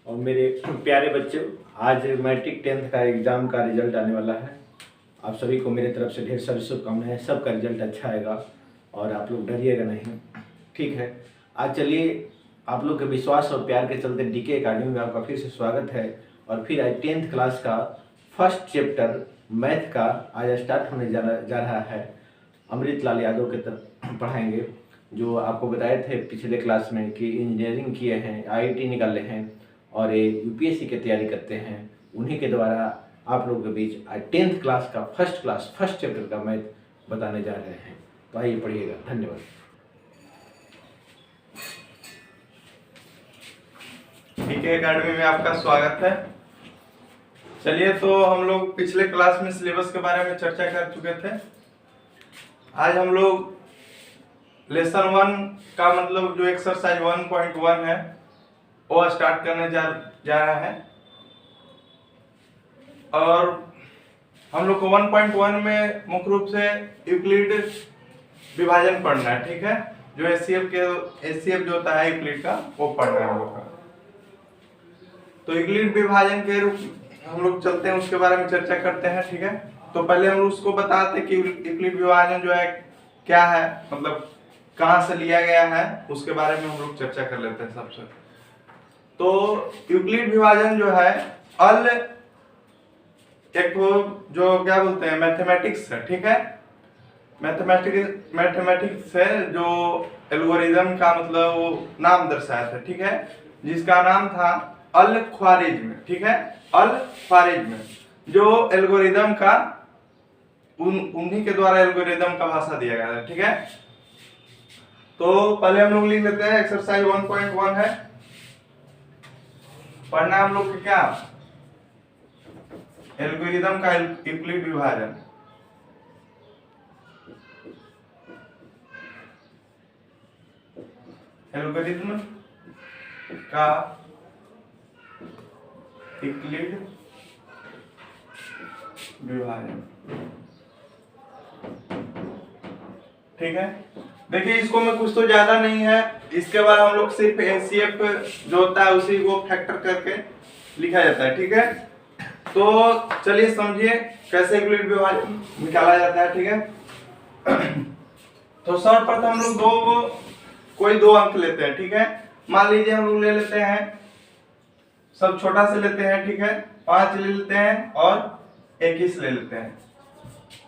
और मेरे प्यारे बच्चों, आज मैट्रिक 10th का एग्ज़ाम का रिजल्ट आने वाला है। आप सभी को मेरे तरफ से ढेर सारी शुभकामनाएं। सबका रिजल्ट अच्छा आएगा और आप लोग डरिएगा नहीं, ठीक है। आज चलिए, आप लोग के विश्वास और प्यार के चलते डीके अकेडमी में आपका फिर से स्वागत है। और फिर आज 10th क्लास का फर्स्ट चैप्टर मैथ का आज स्टार्ट होने जा रहा है। अमृत लाल यादव के तरफ पढ़ाएंगे, जो आपको बताए थे पिछले क्लास में कि इंजीनियरिंग किए हैं, आईआईटी निकाले हैं और ये यूपीएससी की तैयारी करते हैं। उन्हीं के द्वारा आप लोगों के बीच आज 10th क्लास का फर्स्ट चैप्टर का मैथ बताने जा रहे हैं। तो आइए पढ़िएगा। धन्यवाद। डीके अकेडमी में आपका स्वागत है। चलिए, तो हम लोग पिछले क्लास में सिलेबस के बारे में चर्चा कर चुके थे। आज हम लोग लेसन 1 का मतलब जो एक्सरसाइज 1.1 है वो स्टार्ट करने जा रहा है। और हम लोग को 1.1 में मुख्य रूप से यूक्लिड विभाजन पढ़ना है, ठीक है। जो एचसीएफ जो होता है यूक्लिड का, वो पढ़ना है हम लोग का। तो यूक्लिड विभाजन के रूप हम लोग चलते हैं, उसके बारे में चर्चा करते हैं, ठीक है। तो पहले हम उसको बताते हैं कि यूक्लिड विभाजन जो है क्या है, मतलब कहाँ से लिया गया है, उसके बारे में हम लोग चर्चा कर लेते हैं सबसे। तो यूक्लिड विभाजन जो है एक जो क्या बोलते हैं मैथमेटिक्स है, ठीक है। मैथमेटिक्स है जो एल्गोरिदम का मतलब वो नाम दर्शाया था, ठीक है, जिसका नाम था अल ख्वारिज्म, ठीक है। अल ख्वारिज्म जो एल्गोरिदम का उन्हीं के द्वारा एल्गोरिदम का भाषा दिया गया था, ठीक है। तो पहले हम लोग लिख लेते हैं एक्सरसाइज 1.1 है। पढ़ना हम लोग क्या, एल्गोरिदम का यूक्लिड विभाजन। एल्गोरिदम का यूक्लिड विभाजन, ठीक है। देखिए, इसको में कुछ तो ज्यादा नहीं है, इसके बाद हम लोग सिर्फ एचसीएफ जो होता है उसी को फैक्टर करके लिखा जाता है, ठीक है। तो चलिए समझिए कैसे यूक्लिड विभाजन निकाला जाता है, ठीक है। तो सर्वप्रथम हम लोग कोई दो अंक लेते हैं, ठीक है। मान लीजिए हम लोग ले लेते हैं, सब छोटा से लेते हैं, ठीक है। 5 ले लेते हैं और 21 ले लेते हैं।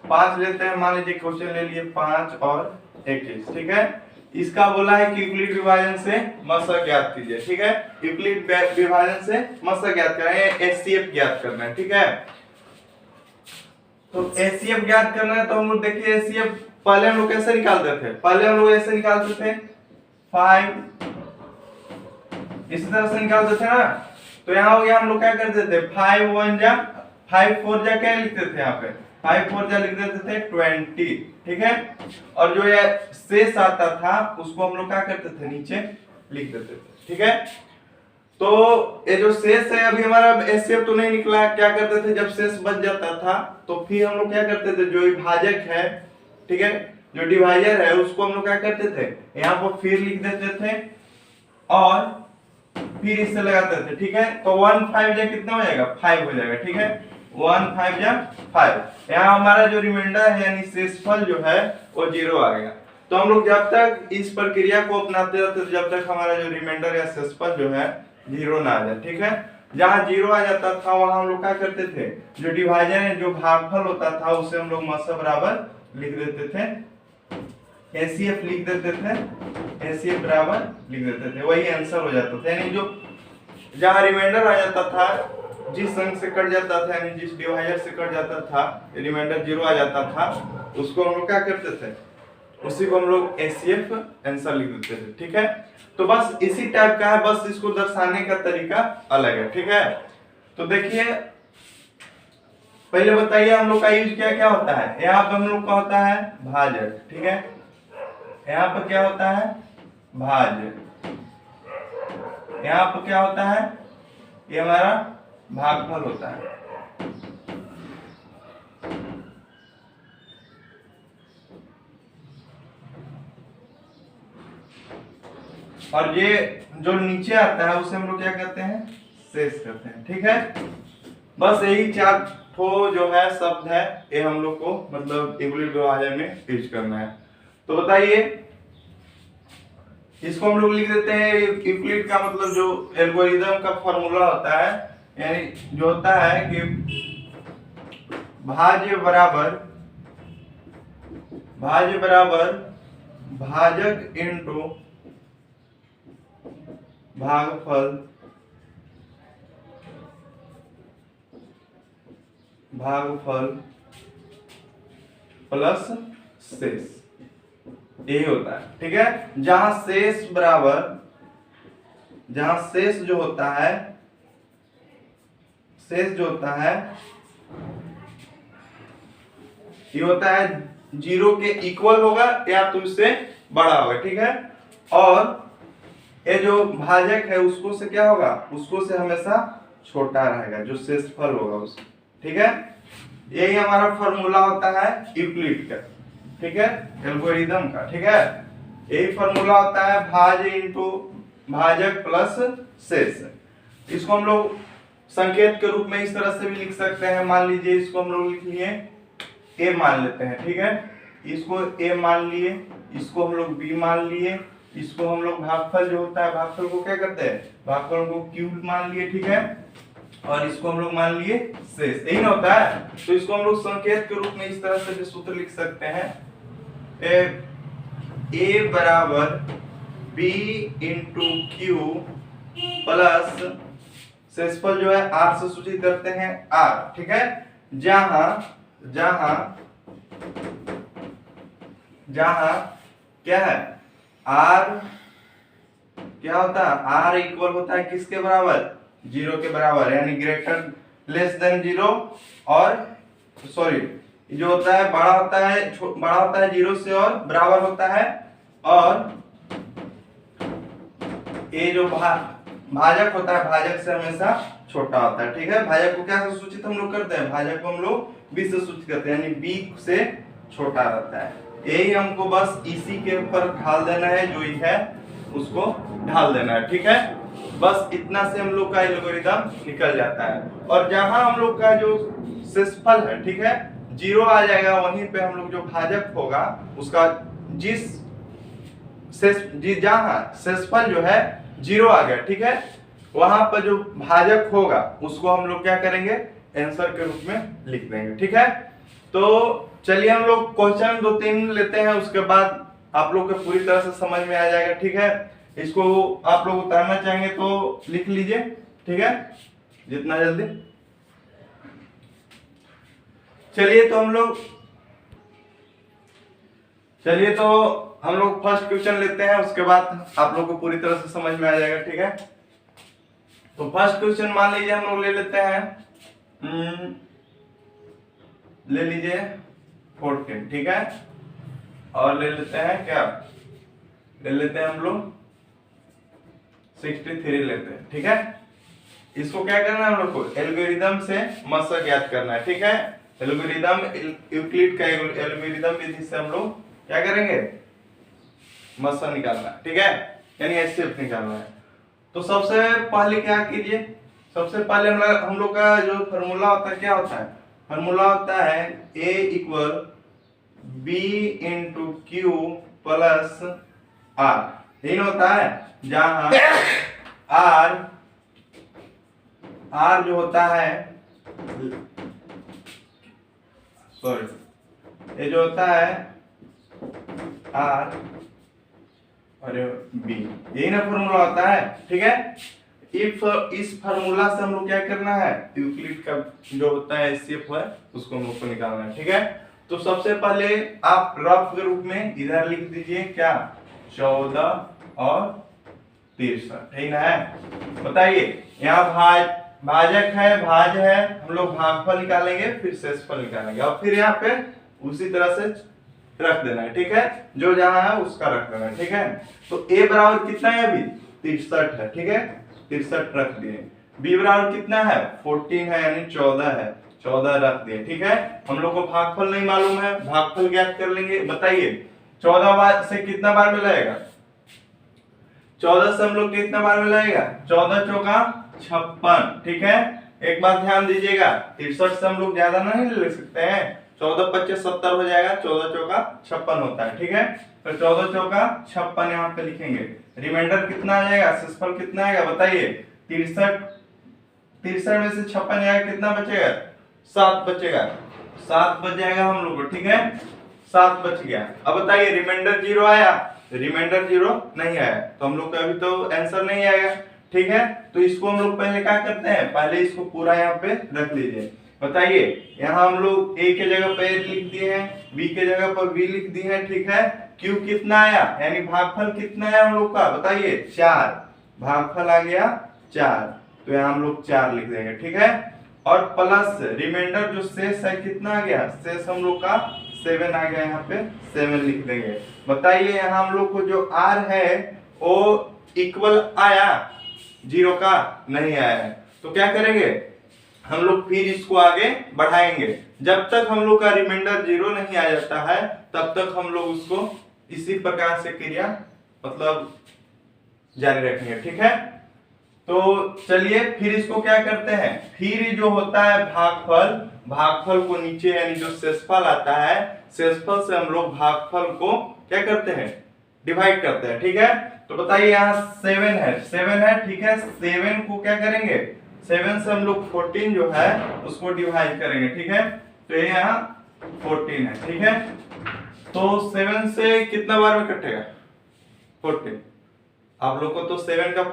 5 लेते हैं, मान लीजिए क्वेश्चन ले लिए 5 और 21, ठीक है। इसका बोला है कि यूक्लिड विभाजन से मसक ज्ञात कीजिए, ठीक है। यूक्लिड विभाजन से मसक ज्ञात करना है, एचसीएफ ज्ञात करना है, ठीक है। तो एचसीएफ ज्ञात करना है, तो हम लोग देखिए एचसीएफ पहले हम लोग कैसे निकालते थे, पहले हम लोग ऐसे निकालते थे 5, इसी तरह से निकालते थे ना। तो यहाँ हो गया, हम लोग क्या करते थे 5 1 जा 5 4 जा क्या लिखते थे, यहाँ पे 5 4 जा लिख देते थे 20, ठीक है। और जो ये शेष आता था उसको हम लोग क्या करते थे, नीचे लिख देते थे, ठीक है। तो ये जो शेष है, अभी हमारा एचसीएफ तो नहीं निकला, क्या करते थे जब शेष बच जाता था तो फिर हम लोग क्या करते थे, जो विभाजक है, ठीक है, जो डिवाइजर है, उसको हम लोग क्या करते थे, यहाँ पर फिर लिख देते थे और फिर इससे लगाते थे, ठीक है। तो 1 5 जा कितना हो जाएगा, 5 हो जाएगा, ठीक है। 1 5 जा 5। यहाँ हमारा जो रिमाइंडर है यानी शेषफल जो है वो 0 आ गया। तो हम लोग जब तक इस प्रक्रिया को अपनाते रहते, जब तक हमारा जो रिमाइंडर या शेषफल जो है 0 ना आ जाए, ठीक है। जहाँ 0 आ जाता था वहां हम लोग क्या करते थे, जो डिवाइजर है, जो भागफल होता था, उसे हम लोग मसा बराबर लिख देते थे, एचसीएफ लिख देते थे, एचसीएफ बराबर लिख देते थे, वही आंसर हो जाता था। यानी जो जहाँ रिमाइंडर आ जाता था, जिस अंक से कट जाता था, यानी जिस डिवाइजर से कट जाता था, रिमाइंडर 0 आ जाता था, उसको हम लोग क्या करते थे, उसी को हम लोग एचसीएफ आंसर लिख देते थे, ठीक है। तो बस इसी टाइप का है, बस इसको दर्शाने का तरीका अलग है, ठीक है। तो देखिए, पहले बताइए हम लोग का यूज क्या होता है। यहाँ पे हम लोग का होता है भाजक, ठीक है। यहाँ पर क्या होता है, भाज्य। यहाँ पर क्या होता है, ये हमारा भागफल होता है। और ये जो नीचे आता है उसे हम लोग क्या कहते हैं, शेष कहते हैं। ठीक है, बस यही 4 ठो जो है शब्द है ये हम लोग को मतलब यूक्लिड विभाजन में यूज करना है। तो बताइए, इसको हम लोग लिख देते हैं। यूक्लिड का मतलब जो एल्गोरिदम का फॉर्मूला होता है, यानी जो होता है कि भाज्य बराबर भाजक इंटू भागफल प्लस शेष, यही होता है। ठीक है, जहां शेष जो होता है, ये होता है 0 के इक्वल होगा या तो इससे बड़ा होगा। ठीक है, और ये जो भाजक है उसको से क्या होगा, उसको से हमेशा छोटा रहेगा जो शेषफल होगा उसको। ठीक है, यही हमारा फॉर्मूला होता है यूक्लिड का। ठीक है, एल्गोरिदम का। ठीक है, यही फॉर्मूला होता है भाज्य इंटू भाजक प्लस शेष। इसको हम लोग संकेत के रूप में इस तरह से भी लिख सकते हैं। मान लीजिए इसको हम लोग लिख लिए a मान लेते हैं। ठीक है, इसको a मान लिए, इसको हम लोग b मान लिए, इसको हम लोग भागफल जो होता है, भागफल को क्या करते हैं, भागफल को क्यूब मान लिए। ठीक है, और इसको हम लोग मान लिए शेष, यही ना होता है। तो इसको हम लोग संकेत के रूप में इस तरह से भी सूत्र लिख सकते हैं, a बराबर b इंटू क्यू प्लस शेषफल जो है r से सूचित करते हैं r। ठीक है, जहां क्या है, r क्या होता है, r इक्वल होता है किसके बराबर, 0 के बराबर, यानी ग्रेटर लेस देन 0, और सॉरी जो होता है बड़ा होता है 0 से और बराबर होता है, और ये जो भाजक होता है भाजक से हमेशा छोटा होता है। ठीक है, भाजक को क्या से सूचित हम लोग करते हैं, भाजक को हम लोग b से सूचित करते हैं, यानी b से छोटा रहता है। यही हमको बस इसी के ऊपर ढाल देना है, जो ही है उसको ढाल देना है। ठीक है, बस इतना से हम लोग का एल्गोरिदम निकल जाता है। और जहां हम लोग का जो शेषफल है, ठीक है, 0 आ जाएगा, वहीं पे हम लोग जो भाजक होगा उसका जहां शेषफल जो है 0 आ गया, ठीक है, वहां पर जो भाजक होगा उसको हम लोग क्या करेंगे, आंसर के रूप में लिख देंगे। ठीक है, तो चलिए हम लोग क्वेश्चन 2-3 लेते हैं, उसके बाद आप लोग को पूरी तरह से समझ में आ जाएगा। ठीक है, इसको आप लोग उतारना चाहेंगे तो लिख लीजिए। ठीक है, जितना जल्दी। चलिए तो हम लोग फर्स्ट क्वेश्चन लेते हैं, उसके बाद आप लोग को पूरी तरह से समझ में आ जाएगा। ठीक है, तो फर्स्ट क्वेश्चन मान लीजिए हम लोग ले लेते हैं, ले लीजिए 14। ठीक है, और ले लेते हैं क्या, ले लेते हैं हम लोग 63 लेते हैं। ठीक है, इसको क्या करना है हम लोग को, एल्गोरिदम से मस्सा ज्ञात करना है। ठीक है, एल्गोरिदम यूक्लिड का एल्गोरिदम विधि से हम लोग क्या करेंगे, मस्सा निकालना है। ठीक है, यानी एचसीएफ निकालना है। तो सबसे पहले क्या कीजिए, सबसे पहले हम लोग का जो फॉर्मूला होता है क्या होता है, फॉर्मूला होता है a equal b into Q plus r, यही होता है, जहां r जो होता है, सॉरी ये जो होता है r और b, यही ना फॉर्मूला होता है। ठीक है, इस फार्मूला से हम लोग क्या करना है, यूक्लिड का जो होता है एचसीएफ है उसको हम लोग को निकालना है। ठीक है, तो सबसे पहले आप रफ के रूप में इधर लिख दीजिए क्या, 14 और 63, ठीक है। बताइए, यहाँ भाजक है, भाज है, हम लोग भागफल निकालेंगे, फिर शेषफल निकालेंगे, और फिर यहाँ पे उसी तरह से रख देना है। ठीक है, जो जहां है उसका रख देना है। ठीक है, तो a बराबर कितना है, अभी 63 है। ठीक है, 63 रख दिए। b बराबर कितना है, 14 है, यानी 14 है, 14 रख दिए। ठीक है, हम लोग को भागफल नहीं मालूम है, भागफल ज्ञात कर लेंगे। बताइए 14 से कितना बार मिलाएगा, 14 से हम लोग कितना बार मिलाएगा, 14 चौका 56, ठीक है। एक बात ध्यान दीजिएगा, 63 से हम लोग ज्यादा नहीं ले सकते हैं, 14 25 70 हो जाएगा, 14 चौका 56 होता है, ठीक है। तो 14 चौका 56 यहाँ पे लिखेंगे। रिमाइंडर कितना आ जाएगा, शेषफल कितना आएगा बताइए। 63 में से 56 जाएगा, कितना बचेगा, 7 बचेगा, 7 बच जाएगा हम लोग को, ठीक है। 7 बच गया। अब बताइए रिमाइंडर 0 आया, रिमाइंडर 0 नहीं आया, तो हम लोग का अभी तो आंसर नहीं आएगा, ठीक है। तो इसको हम लोग पहले क्या करते हैं, पहले इसको पूरा यहाँ पे रख लीजिए। बताइए यहाँ हम लोग a के जगह पर लिख दिए हैं, b के जगह पर b लिख दिए हैं, ठीक है। q कितना आया, यानी भागफल कितना है हम लोग का बताइए, 4, भागफल आ गया 4, तो यहाँ हम लोग 4 लिख देंगे, ठीक है। और प्लस रिमाइंडर जो शेष है कितना आ गया, शेष हम लोग का 7 आ गया, यहाँ पे 7 लिख देंगे। बताइए यहाँ हम लोग को जो r है वो इक्वल आया, 0 का नहीं आया है, तो क्या करेंगे हम लोग, फिर इसको आगे बढ़ाएंगे। जब तक हम लोग का रिमाइंडर 0 नहीं आ जाता है तब तक हम लोग उसको इसी प्रकार से क्रिया मतलब जारी रखेंगे, ठीक है। तो चलिए फिर इसको क्या करते हैं, फिर जो होता है भागफल, भागफल को नीचे यानी जो शेषफल आता है, शेषफल से हम लोग भागफल को क्या करते हैं, डिवाइड करते हैं, ठीक है। तो बताइए यहाँ 7 है, 7 है, ठीक है। 7 को क्या करेंगे, 7 से हम लोग 14 जो है उसको डिवाइड करेंगे, ठीक है। तो ये यहाँ 14 है, ठीक है। तो 7 से कितना बार में कटेगा, 14। आप लोग को तो 7 का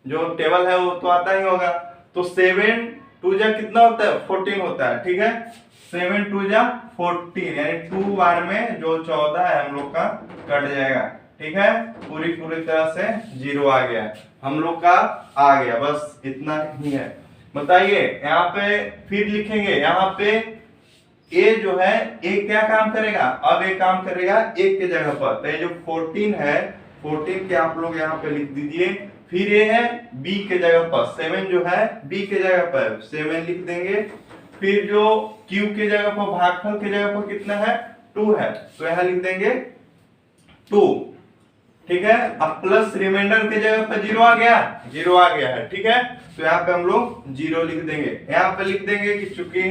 जो टेबल है वो तो आता ही होगा। तो 7 2 जा कितना होता है, 14 होता है, ठीक है। 7 2 जा 14, यानी 2 बार में जो 14 है हम लोग का कट जाएगा, ठीक है। पूरी तरह से 0 आ गया, हम लोग का आ गया, बस इतना ही है। बताइए यहाँ पे फिर लिखेंगे, यहाँ पे a जो है a क्या काम करेगा, अब a काम करेगा 1 के जगह पर, तो ये जो 14 है 14 के आप लोग यहाँ पे लिख दीजिए। फिर ये है b के जगह पर, 7 जो है b के जगह पर 7 लिख देंगे। फिर जो q के जगह पर, भागफल के जगह पर कितना है, 2 है, तो यहाँ लिख देंगे 2, ठीक है। अब प्लस रिमाइंडर के जगह पर 0 आ गया, 0 आ गया है, ठीक है। तो यहाँ पे हम लोग 0 लिख देंगे। यहाँ पे लिख देंगे कि चूंकि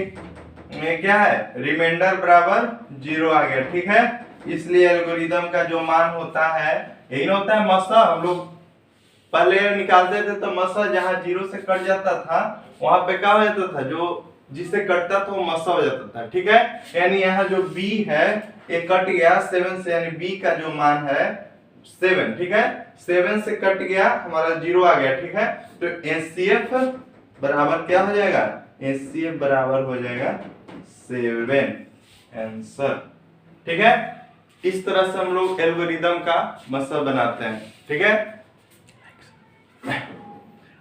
क्या है, रिमाइंडर बराबर 0 आ गया, ठीक है। इसलिए एल्गोरिदम का जो मान होता है यही ना होता है, मसा हम लोग पहले निकालते थे तो मसा जहाँ 0 से कट जाता था वहां पे क्या हो जाता था, जो जिससे कटता था वो मसा हो जाता था, ठीक है। यानी यहाँ जो b है ये कट गया 7 से, यानी b का जो मान है 7, ठीक है। 7 से कट गया, हमारा 0 आ गया, ठीक है। तो HCF बराबर क्या हो जाएगा, HCF बराबर हो जाएगा 7, आंसर, ठीक है। इस तरह से हम लोग एल्गोरिदम का मसला बनाते हैं, ठीक है।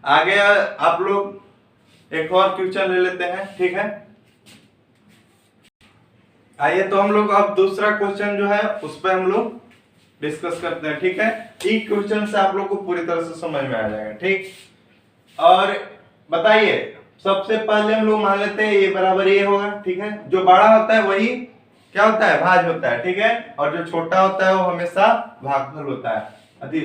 आगे आप लोग एक और क्वेश्चन ले लेते हैं, ठीक है। आइए तो हम लोग अब दूसरा क्वेश्चन जो है उस पर हम लोग डिस्कस करते हैं, ठीक है। एक क्वेश्चन से आप लोग को पूरी तरह से समझ में आ जाएगा, ठीक। और बताइए सबसे पहले हम लोग मान लेते हैं ये बराबर ये होगा, ठीक है। जो बड़ा होता है वही क्या होता है, भाज होता है, ठीक है। और जो छोटा होता है वो हमेशा भागफल होता है,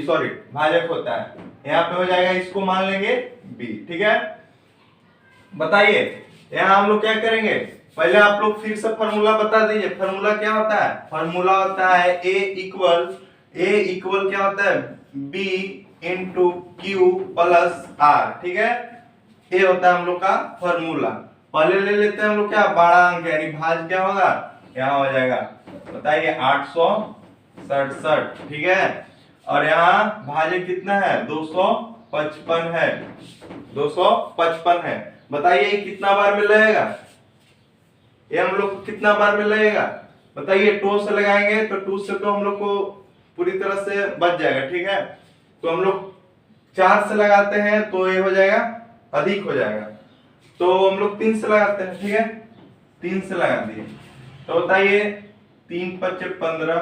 सॉरी भाजक होता है। यहाँ पे हो जाएगा, इसको मान लेंगे b, ठीक है। बताइए यहाँ हम लोग क्या करेंगे, पहले आप लोग फिर से फॉर्मूला बता दीजिए। फॉर्मूला क्या होता है, फॉर्मूला होता है a इक्वल क्या होता है, b into Q plus r, ठीक है। ये होता है हम लोग का फॉर्मूला। पहले ले लेते हैं हम लोग क्या, बड़ा अंक यानी भाज क्या होगा, यहाँ हो जाएगा, बताइए 867, ठीक है। और यहाँ भाज्य कितना है, 255 है, 255 है। बताइए कितना बार में लगेगा, ये हम लोग को कितना बार में लगेगा, बताइए 2 से लगाएंगे तो 2 से तो हम लोग को पूरी तरह से बच जाएगा, ठीक है। तो हम लोग 4 से लगाते हैं तो ये हो जाएगा, अधिक हो जाएगा, तो हम लोग 3 से लगाते हैं, ठीक है। 3 से लगा दिए तो बताइए 3 5 15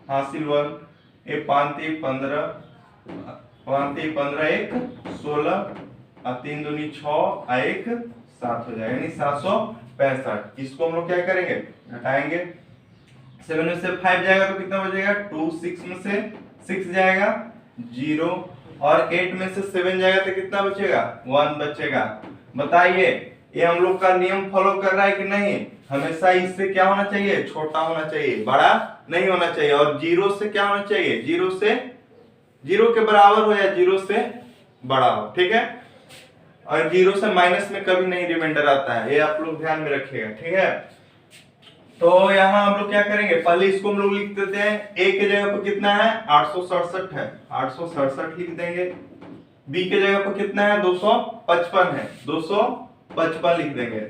हासिल 1, ये 5 3 15, 5 3 15 1 16, और 3 दूनी 6 और 1 7 हो जाएगा, यानी 765। इसको हम लोग क्या करेंगे, घटाएंगे। 7 में से 5 जाएगा तो कितना बचेगा, 2, 6 में से 6 जाएगा 0, और 8 में से 7 जाएगा तो कितना बचेगा, 1 बचेगा। बताइए ये हम लोग का नियम फॉलो कर रहा है कि नहीं? हमेशा इससे क्या होना चाहिए, छोटा होना चाहिए, बड़ा नहीं होना चाहिए। और 0 से क्या होना चाहिए, 0 के बराबर हो या 0 से बड़ा हो, ठीक है। और 0 से माइनस में कभी नहीं रिमाइंडर आता है, ये आप लोग ध्यान में रखिएगा, ठीक है। तो यहाँ हम लोग क्या करेंगे, पहले इसको हम लोग लिख देते हैं। ए के जगह पर कितना है, 867 है, 867 लिख देंगे। बी के जगह पर कितना है, 255 है, 255 लिख देंगे।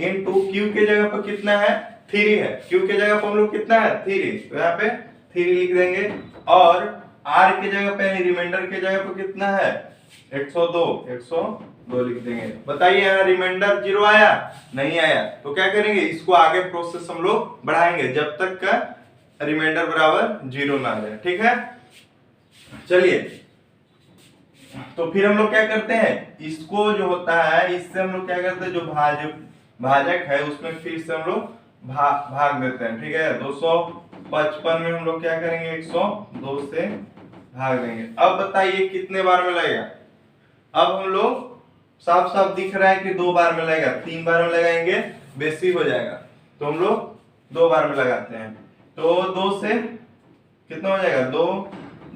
इनटू क्यू के जगह पर कितना है, 3 है, क्यू के जगह पर हम लोग कितना है, 3, तो यहाँ पे 3 लिख देंगे। और आर के जगह पे रिमाइंडर के जगह पर कितना है, 102 लिख देंगे। बताइए यहाँ रिमाइंडर 0 आया, नहीं आया, तो क्या करेंगे, इसको आगे प्रोसेस हम लोग बढ़ाएंगे जब तक का रिमाइंडर बराबर 0 ना आ जाए, ठीक है। चलिए तो फिर हम लोग क्या करते हैं, इसको जो होता है इससे हम लोग क्या करते हैं, जो भाजक है उसमें फिर से हम लोग भाग देते हैं, ठीक है। 255 में हम लोग क्या करेंगे, 102 से भाग देंगे। अब बताइए कितने बार में लगेगा। अब हम लोग साफ साफ दिख रहा है कि 2 बार में लगेगा, 3 बार में लगाएंगे बेसी हो जाएगा, तो हम लोग 2 बार में लगाते हैं। तो 2 से कितना हो जाएगा, 2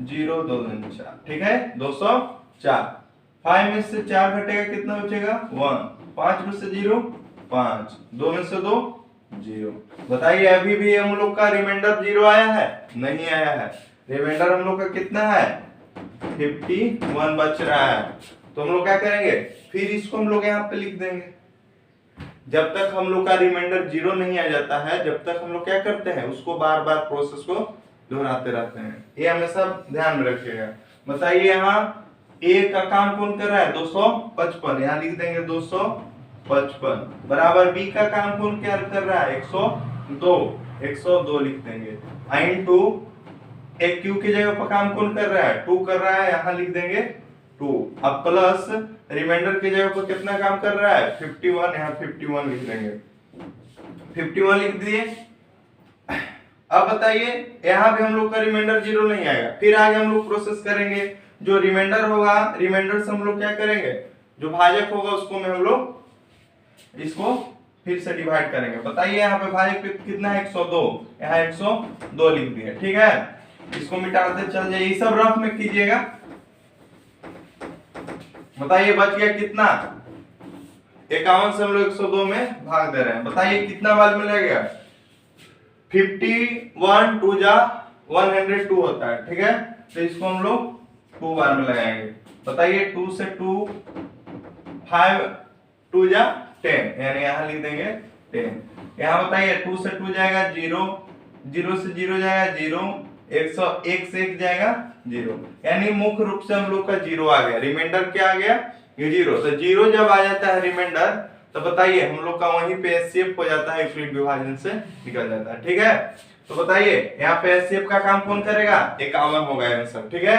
0 2 2 4, ठीक है, 204। 5 में से 4 घटेगा कितना बचेगा, 1। 5 में से 0 5, 2 में से 2 0। बताइए अभी भी हम लोग का रिमाइंडर 0 आया है, नहीं आया है। रिमाइंडर हम लोग का कितना है, 51 बच रहा है। तो हम लोग क्या करेंगे, फिर इसको हम लोग यहाँ पे लिख देंगे। जब तक हम लोग का रिमाइंडर 0 नहीं आ जाता है, जब तक हम लोग क्या करते हैं, उसको बार बार प्रोसेस को दोहराते रहते हैं, ये हमेशा ध्यान में रखिएगा। बताइए यहाँ ए का काम कौन कर रहा है, 255, यहाँ लिख देंगे 255 बराबर बी का काम कौन क्या कर रहा है, 102 लिख देंगे। इनटू एक क्यू की जगह पर काम कौन कर रहा है, 2 कर रहा है, यहाँ लिख देंगे 2। अब प्लस रिमाइंडर की जगह पर कितना काम कर रहा है, 51, यहाँ 51 लिख देंगे, 51 लिख दिए। अब बताइए यहाँ भी हम लोग का रिमाइंडर 0 नहीं आएगा, फिर आगे हम लोग प्रोसेस करेंगे। जो रिमाइंडर होगा, रिमाइंडर से हम लोग क्या करेंगे, जो भाजक होगा उसको में हम लोग इसको फिर से डिवाइड करेंगे। बताइए यहाँ पे भाजक कितना है, 102, यहाँ 102 लिख दिए, ठीक है। इसको मिटाते चल जाइए, ये सब रफ में कीजिएगा। बताइए बच गया कितना, 51 से हम लोग 102 में भाग दे रहे हैं। बताइए कितना बार में लगेगा, 51 2 जा 102 होता है, ठीक है। तो इसको हम लोग 2 बार में लगाएंगे। बताइए 2 से 2 5 2 जा 10, यानी यहाँ लिख देंगे 10। यहाँ बताइए 2 से 2 जाएगा 0, 0 से 0 जाएगा 0, 101 से 1 जाएगा 0, यानी मुख्य रूप से हम लोग का 0 आ गया। रिमाइंडर क्या आ गया, ये 0। तो 0 जब आ जाता है रिमाइंडर, तो बताइए हम लोग का वहीं पे एचसीएफ हो जाता है, यूक्लिड विभाजन से निकल जाता है, ठीक है। तो बताइए यहाँ पे एचसीएफ का काम कौन करेगा, 51 होगा आंसर, ठीक है।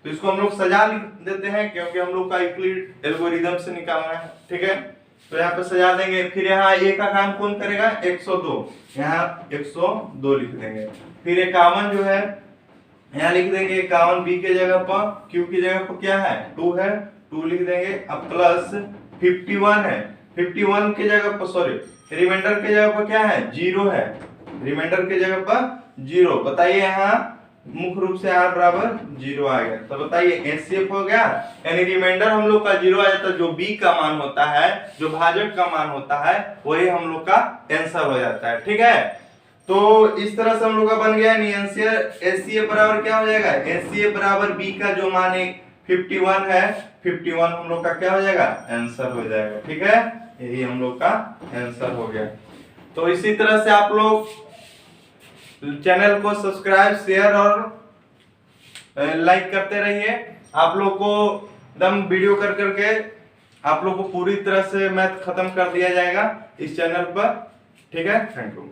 तो इसको हम लोग सजा लिख देते हैं, क्योंकि हम लोग का यूक्लिड एल्गोरिथम से निकालना है, ठीक है। तो यहाँ पे सजा देंगे। फिर यहाँ ए का काम कौन करेगा, 102, यहाँ 102 लिख देंगे। फिर 51 जो है यहाँ लिख देंगे 51, बी के जगह पर, क्यू की जगह पर क्या है, 2 है, 2 लिख देंगे। अब प्लस 51 है, 51 के जगह पर सॉरी रिमाइंडर के जगह पर क्या है, 0 है, रिमाइंडर के जगह पर 0। बताइए यहाँ मुख्य रूप से r बराबर 0 आ गया। तो बताइए एचसीएफ हो गया, यानी रिमाइंडर हम लोग का 0 आ जाता है। जो b का मान होता है, जो भाजक का मान होता है, वही हम लोग का आंसर हो जाता है, ठीक है। तो इस तरह से हम लोग का बन गया एचसीएफ बराबर क्या हो जाएगा, एचसीएफ बराबर b का जो मान 51 है, 51 हम लोग का क्या हो जाएगा, आंसर हो जाएगा, ठीक है। यही हम लोग का आंसर हो गया। तो इसी तरह से आप लोग चैनल को सब्सक्राइब, शेयर और लाइक करते रहिए। आप लोग को एकदम वीडियो कर करके आप लोग को पूरी तरह से मैथ खत्म कर दिया जाएगा इस चैनल पर, ठीक है। Thank you.